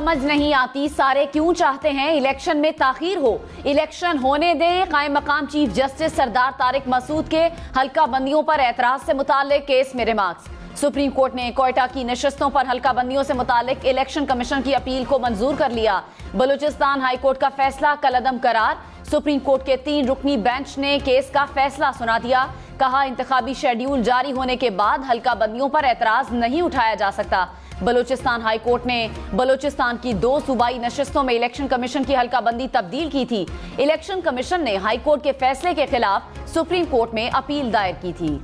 समझ नहीं आती, सारे क्यों चाहते हैं इलेक्शन में ताखीर हो। इलेक्शन होने दें। कायम मकाम चीफ जस्टिस सरदार तारिक मसूद के हल्का बंदियों पर एतराज से मुताल्लिक केस में रिमार्क्स। सुप्रीम कोर्ट ने कोयटा की नशस्तों पर हल्का बंदियों से मुताल्लिक इलेक्शन कमीशन की अपील को मंजूर कर लिया। बलूचिस्तान हाई कोर्ट का फैसला कलअदम करार। सुप्रीम कोर्ट के 3 रुकनी बेंच ने केस का फैसला सुना दिया। कहा, इंतखाबी शेड्यूल जारी होने के बाद हल्का बंदियों पर एतराज नहीं उठाया जा सकता। बलूचिस्तान हाई कोर्ट ने बलूचिस्तान की 2 सूबाई नशस्तों में इलेक्शन कमीशन की हल्का बंदी तब्दील की थी। इलेक्शन कमीशन ने हाई कोर्ट के फैसले के खिलाफ सुप्रीम कोर्ट में अपील दायर की थी।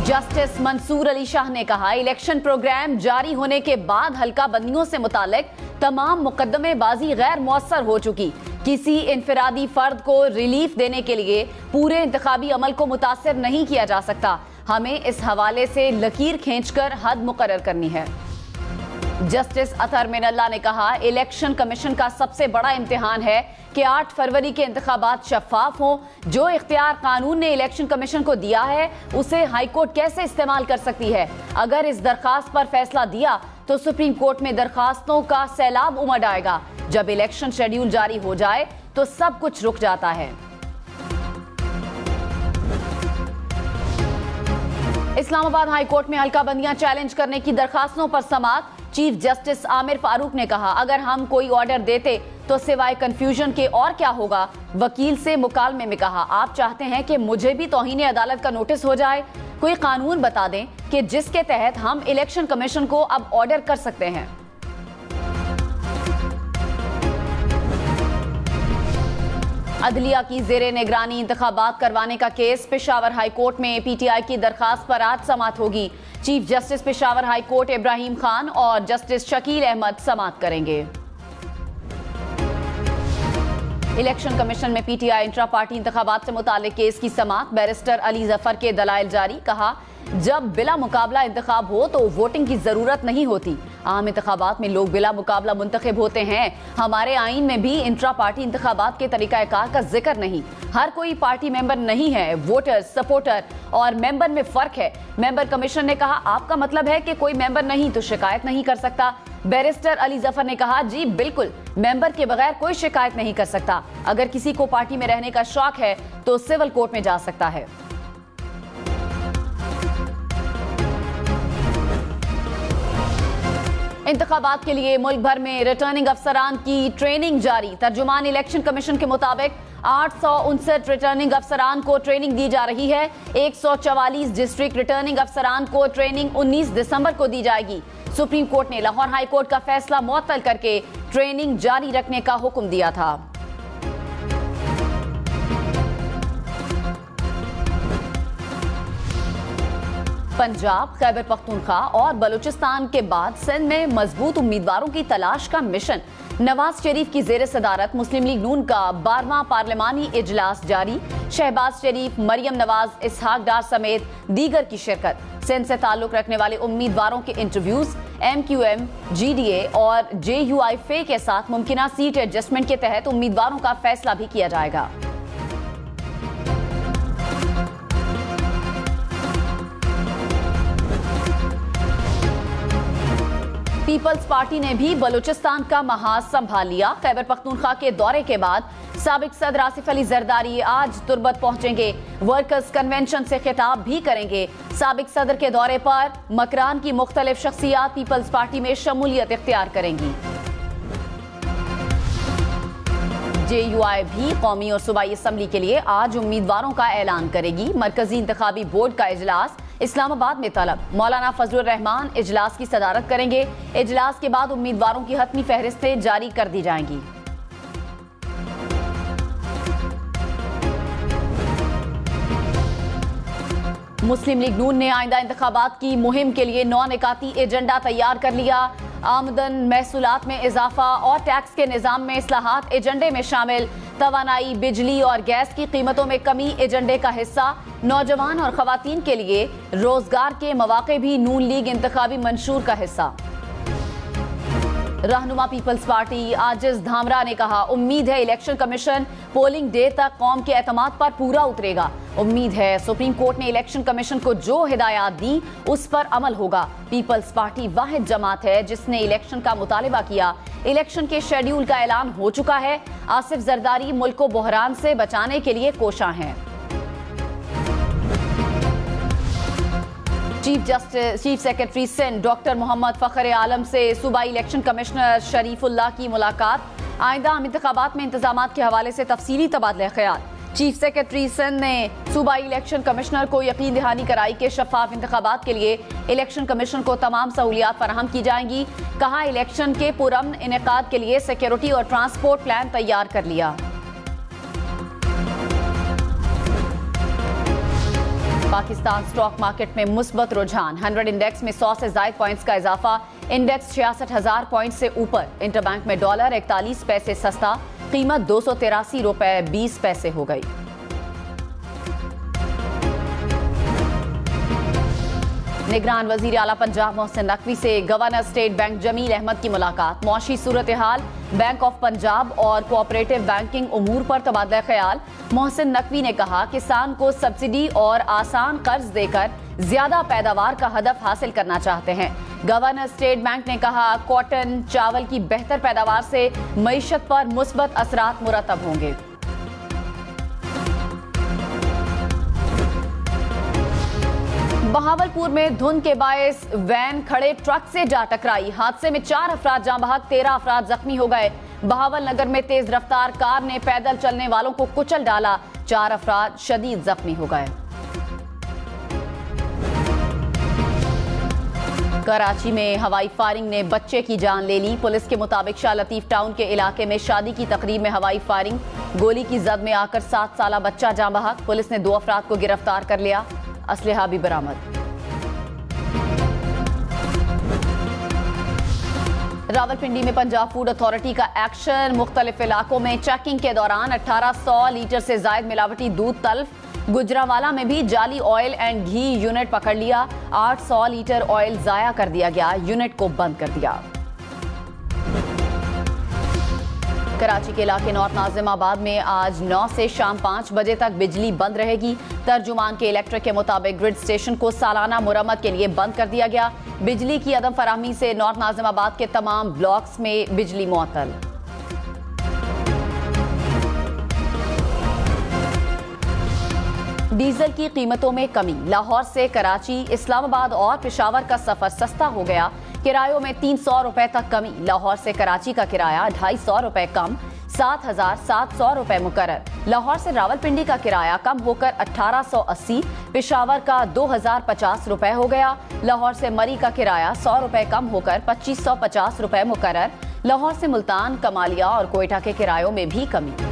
जस्टिस मंसूर अली शाह ने कहा, इलेक्शन प्रोग्राम जारी होने के बाद हल्का बंदियों से मुतालिक तमाम मुकदमेबाजी गैर मुअस्सर हो चुकी। किसी इनफरादी फर्द को रिलीफ देने के लिए पूरे इंतखाबी अमल को मुतासिर नहीं किया जा सकता। हमें इस हवाले से लकीर खींचकर हद मुकर्रर करनी है। जस्टिस अतहर मिनल्ला ने कहा, इलेक्शन कमीशन का सबसे बड़ा इम्तिहान है कि 8 फरवरी के इंतखाबात शफाफ हों। जो इख्तियार कानून ने इलेक्शन कमीशन को दिया है उसे हाईकोर्ट कैसे इस्तेमाल कर सकती है। अगर इस दरखास्त पर फैसला दिया तो सुप्रीम कोर्ट में दरखास्तों का सैलाब उमड़ आएगा। जब इलेक्शन शेड्यूल जारी हो जाए तो सब कुछ रुक जाता है। इस्लामाबाद हाई कोर्ट में हल्का बंदियां चैलेंज करने की दरखास्तों पर समाअत। चीफ जस्टिस आमिर फारूक ने कहा, अगर हम कोई ऑर्डर देते तो सिवाय कंफ्यूजन के और क्या होगा। वकील से मुकालमे में कहा, आप चाहते हैं कि मुझे भी तौहीन अदालत का नोटिस हो जाए। कोई कानून बता दें कि जिसके तहत हम इलेक्शन कमीशन को अब ऑर्डर कर सकते हैं। अदलिया की जेरे निगरानी इंतखाबात करवाने का केस। पेशावर हाई कोर्ट में पीटीआई की दरखास्त पर आज समाअत होगी। Chief justice Peshawar high court Ibrahim Khan और जस्टिस शकील अहमद समाअत करेंगे। इलेक्शन कमीशन में पीटीआई इंट्रा पार्टी इंतखाबात से मुताल्लिक केस की समाअत। बैरिस्टर अली जफर के दलाइल जारी। कहा, जब बिला मुकाबला इंतखाब हो तो वोटिंग की जरूरत नहीं होती। आम इंतखाबात में लोग बिला मुकाबला मुंतखब होते हैं। हमारे आइन में भी इंट्रा पार्टी इंतखाबात के तरीकाकार का जिक्र नहीं। हर कोई पार्टी मेंबर नहीं है। वोटर, सपोर्टर और मेंबर में फर्क है। मेंबर कमीशन ने कहा, आपका मतलब है कि कोई मेंबर नहीं तो शिकायत नहीं कर सकता। बैरिस्टर अली जफर ने कहा, जी बिल्कुल, मेंबर के बगैर कोई शिकायत नहीं कर सकता। अगर किसी को पार्टी में रहने का शौक है तो सिविल कोर्ट में जा सकता है। इंतखाबात के लिए मुल्क भर में रिटर्निंग अफसरान की ट्रेनिंग जारी। तर्जुमान इलेक्शन कमीशन के मुताबिक 859 रिटर्निंग अफसरान को ट्रेनिंग दी जा रही है। 144 डिस्ट्रिक्ट रिटर्निंग अफसरान को ट्रेनिंग 19 दिसंबर को दी जाएगी। सुप्रीम कोर्ट ने लाहौर हाई कोर्ट का फैसला मुअत्तल करके ट्रेनिंग जारी रखने का हुक्म दिया था। पंजाब, खैबर पख्तूनख्वा और बलूचिस्तान के बाद सिंध में मजबूत उम्मीदवारों की तलाश का मिशन। नवाज शरीफ की जेर सदारत मुस्लिम लीग नून का 12वां पार्लिमानी इजलास जारी। शहबाज शरीफ, मरियम नवाज, इसहाक डार समेत दीगर की शिरकत। सिंध से ताल्लुक रखने वाले उम्मीदवारों के इंटरव्यूज। MQM, GDA और JUI के साथ मुमकिना सीट एडजस्टमेंट के तहत उम्मीदवारों का फैसला भी किया जाएगा। पीपल्स पार्टी ने भी बलूचिस्तान का महाज संभाल लिया। खैबर पख्तूनख्वा के दौरे के बाद साबिक सदर आसिफ अली जरदारी आज तुर्बत पहुंचेंगे। वर्कर्स कन्वेंशन से खिताब भी करेंगे। साबिक सदर के दौरे पर मकरान की मुख्तलिफ शख्सियात पीपल्स पार्टी में शमूलियत इख्तियार करेंगी। JUI भी कौमी और सूबाई असम्बली के लिए आज उम्मीदवारों का ऐलान करेगी। मरकजी इंतखाबी बोर्ड का इजलास इस्लामाबाद में तलब। मौलाना फजलुर रहमान इजलास की सदारत करेंगे। इजलास के बाद उम्मीदवारों की हतमी फहरिस्तें जारी कर दी जाएंगी। मुस्लिम लीग नून ने आइंदा इंतखाबात की मुहिम के लिए 9 निकाती एजेंडा तैयार कर लिया। आमदन महसूलात में इजाफा और टैक्स के निज़ाम में इस्लाहात एजेंडे में शामिल। तवानाई, बिजली और गैस की कीमतों में कमी एजेंडे का हिस्सा। नौजवान और खवातीन के लिए रोजगार के मौके भी नून लीग इंतखाबी मंशूर का हिस्सा। रहनुमा पीपल्स पार्टी आजिज धामरा ने कहा, उम्मीद है इलेक्शन कमीशन पोलिंग डे तक कौम के एतमाद पर पूरा उतरेगा। उम्मीद है सुप्रीम कोर्ट ने इलेक्शन कमीशन को जो हिदायत दी उस पर अमल होगा। पीपल्स पार्टी वाहिद जमात है जिसने इलेक्शन का मुतालिबा किया। इलेक्शन के शेड्यूल का ऐलान हो चुका है। आसिफ जरदारी मुल्क को बहरान से बचाने के लिए कोशां हैं। Chief secretary Sindh doctor Mohammad Fakhar Alam से सूबाई इलेक्शन कमिश्नर शरीफुल्लाह की मुलाकात। आइंदा आम इंतखाबात में इंतजामात के हवाले से तफसीली तबादला ख्याल। चीफ सेक्रेटरी सिंध ने सूबाई इलेक्शन कमिश्नर को यकीन दहानी कराई कि शफाफ इंतखाबात के लिए इलेक्शन कमीशन को तमाम सहूलियात फराहम की जाएंगी। कहा, इलेक्शन के पुरअमन इनेकाद के लिए सिक्योरिटी और ट्रांसपोर्ट प्लान तैयार कर लिया। पाकिस्तान स्टॉक मार्केट में मुस्बत रुझान। 100 इंडेक्स में 100 से ज्यादा पॉइंट्स का इजाफा। इंडेक्स 66,000 पॉइंट से ऊपर। इंटरबैंक में डॉलर 41 पैसे सस्ता। कीमत 283 रुपए 20 पैसे हो गई। निगरान वजीर आला पंजाब मोहसिन नकवी से governor state bank Jamil Ahmed की मुलाकात। मौशी सूरत हाल, बैंक ऑफ पंजाब और कोऑपरेटिव बैंकिंग उमूर पर तबादला ख्याल। मोहसिन नकवी ने कहा, किसान को सब्सिडी और आसान कर्ज देकर ज्यादा पैदावार का हदफ हासिल करना चाहते हैं। गवर्नर स्टेट बैंक ने कहा, कॉटन चावल की बेहतर पैदावार से मईशत पर मुस्बत असरात मुरतब होंगे। बहावलपुर में धुंध के बायस वैन खड़े ट्रक से जा टकराई। हादसे में 4 अफराद जाँ बहक, 13 अफराद जख्मी हो गए। बहावल नगर में तेज रफ्तार कार ने पैदल चलने वालों को कुचल डाला। 4 अफराद शदीद जख्मी हो गए। कराची में हवाई फायरिंग ने बच्चे की जान ले ली। पुलिस के मुताबिक शाह लतीफ टाउन के इलाके में शादी की तकरीब में हवाई फायरिंग, गोली की जद में आकर 7 साला बच्चा जाँ बहक। पुलिस ने 2 अफराद को गिरफ्तार कर लिया। असलहा भी बरामद। रावलपिंडी में पंजाब फूड अथॉरिटी का एक्शन। मुख्तलिफ इलाकों में चेकिंग के दौरान 1800 लीटर से जायद मिलावटी दूध तल्फ। गुजरावाला में भी जाली ऑयल एंड घी यूनिट पकड़ लिया। 800 लीटर ऑयल जाया कर दिया गया। यूनिट को बंद कर दिया। कराची के इलाके नॉर्थ नाजिमाबाद में आज 9 से शाम 5 बजे तक बिजली बंद रहेगी। तर्जुमान के इलेक्ट्रिक के मुताबिक ग्रिड स्टेशन को सालाना मुरम्मत के लिए बंद कर दिया गया। बिजली की अदम फराहमी से नॉर्थ नाजिमाबाद के तमाम ब्लॉक्स में बिजली मुअत्तल। डीजल की कीमतों में कमी। लाहौर से कराची, इस्लामाबाद और पेशावर का सफर सस्ता हो गया। किरायों में 300 रुपए तक कमी। लाहौर से कराची का किराया 250 रुपए कम, 7,700 रुपए मुकर्रर। लाहौर से रावलपिंडी का किराया कम होकर 1880, पेशावर का 2,050 रुपए हो गया। लाहौर से मरी का किराया 100 रुपए कम होकर 2,550 रुपए मुकर्रर। लाहौर से मुल्तान, कमालिया और कोयटा के किरायों में भी कमी।